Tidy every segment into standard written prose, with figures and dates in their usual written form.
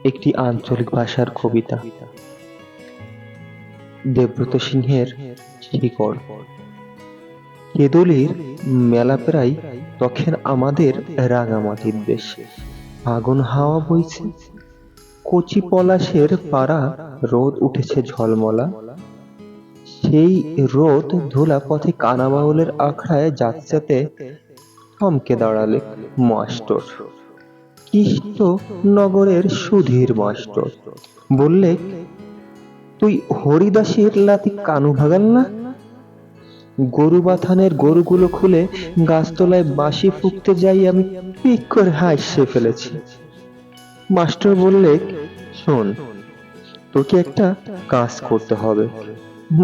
একটি আঞ্চলিক ভাষার কবিতা। দেবব্রত সিংহের শিকড়। কেদলির মেলা প্রায় তখন আমাদের রাঙামাটির দেশ। ফাগুন হাওয়া বইছে, কচি পলাশের পাড়া, রোদ উঠেছে ঝলমলা। সেই রোদ ধুলা পথে কানাবাউলের আখড়ায় যাতে যাতে থমকে দাঁড়ালে মাস্টার, কৃষ্ট নগরের সুধীর মাস্টার। বললে, তুই হরিদাসের লাতি কানু ভাগাল না? গরু বাথানের গরুগুলো খুলে গাছতলায় বাঁশি ফুঁকতে যাই আমি পিক করে হাসে ফেলেছি। মাস্টার বললে, শোন, তোকে একটা কাজ করতে হবে।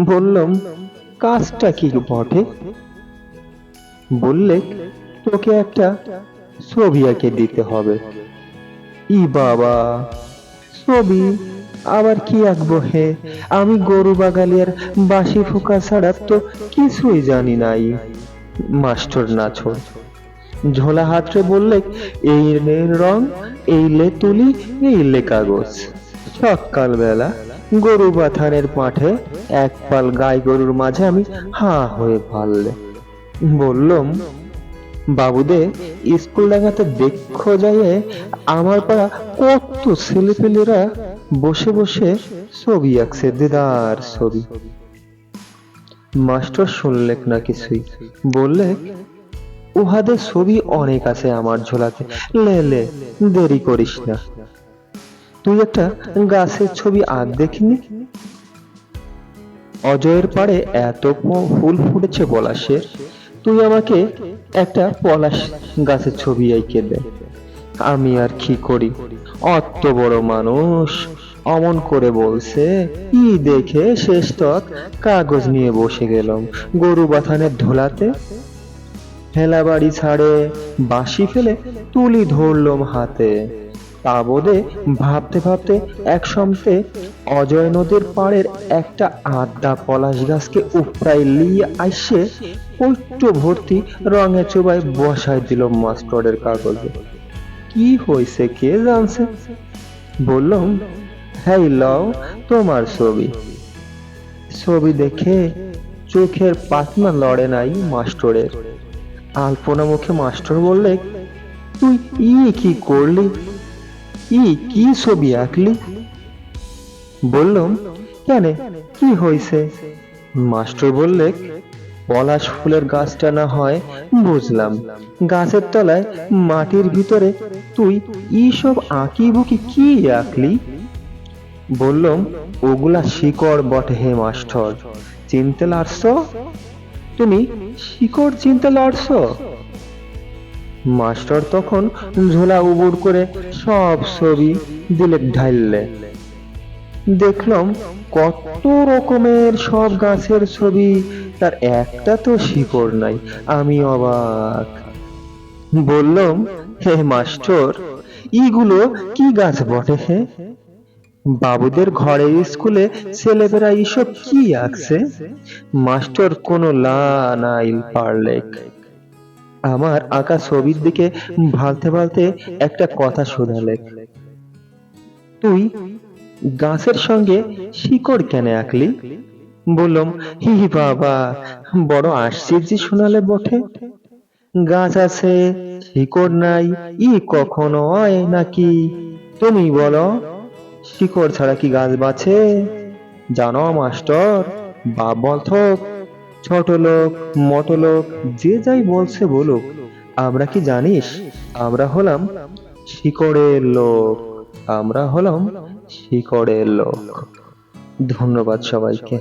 বললাম, কাজটা কি বটে? বললে, তোকে একটা ছবি এঁকে দিতে হবে। ই বাবা, ছবি আবার কি আঁকবো হে? আমি গরু বাগালিয়ার বাঁশি ফোঁকা ছাড়া তো কিছুই জানি নাই। মাস্টার নাছোড় ঝোলা হাতরে বললে, এই লে রং, এই লে তুলি, এই লে কাগজ। সকালবেলা গরু বাথানের মাঠে এক পাল গাই গরুর মাঝে আমি হা হয়ে ভাললে। বললাম, বাবুদে স্কুল ডাঙাতে দেখো যাইয়ে আমার পাড়া কত ছেলেপেলেরা বসে বসে ছবি আঁকছে, দেদার ছবি। মাস্টার শুনলেক না কিছুই, বললে, উহাদের ছবি অনেক আছে আমার ঝোলাতে, লে লে দেরি করিস না। তুই একটা গাছের ছবি আঁক দেখিনি? অজয়ের পাড়ে এত ফুল ফুটেছে পলাশের, তুই আমাকে একটা পলাশ গাছের ছবি এঁকে দে। আমি আর কি করি, অত বড় মানুষ অমন করে বলছে, ই দেখে শেষ তক কাগজ নিয়ে বসে গেলাম গরু বাথানের ধোলাতে। হেলা বাড়ি ছাড়ে বাঁশি ফেলে তুলি ধরলাম হাতে। তা বোধে ভাবতে ভাবতে এক সমতে অজয় নদীর পাড়ের একটা আড্ডা পলাশ গাছকে উপরাই লিয়ে আইসে পৈট্য ভর্তি রঙে চোবায় বসায় দিল মাস্টারের কাগজে। কি হয়েছে কে জানছে? বললাম, হ্যাঁ লও তোমার ছবি। ছবি দেখে চোখের পাতনা লড়ে নাই মাস্টারের। আলপনা মুখে মাস্টার বললে, তুই কি করলি? কি ছবি আঁকলি? বললাম, কেন, কি হয়েছে? মাস্টার বললে, পলাশ ফুলের গাছটা না হয় বুঝলাম, গাছের তলায় মাটির ভিতরে তুই সব আঁকি বুকি কি আঁকলি? বললাম, ওগুলা শিকড় বটে হে মাস্টার, চিনতে লারছ? তুমি শিকড় চিনতে লারছ? মাস্টার তখন ঝোলা উবুড় করে সব ছবি দিলে ঢাইলে। দেখলাম কত রকমের সব গাছের ছবি, তার একটা তো শিকড় নাই। আমি অবাক। বললাম, হে মাস্টার, ইগুলো কি গাছ বটে হে? বাবুদের ঘরের স্কুলে ছেলেমেয়েরা এইসব কি আঁকছে? মাস্টার কোনো লা নাই পারলেক। আমার আঁকা ছবির দিকে ভালতে ভালতে একটা কথা শোধালে, তুই গাছের সঙ্গে শিকড় কেন আঁকলি? বললাম, হি বাবা, বড় আশ্চর্য শোনালে বটে। গাছ আছে, শিকড় নাই, কখনো হয় নাকি? তুমি বলো, শিকড় ছাড়া কি গাছ বাঁচে? জানো মাস্টার, বাপ বলথক, ছোট লোক, মোটো লোক, যে যাই বলছে বলুক, আমরা কি জানিস, আমরা হলাম শিকড়ের লোক। আমরা হলাম শিকড়ের লোক। ধন্যবাদ সবাইকে।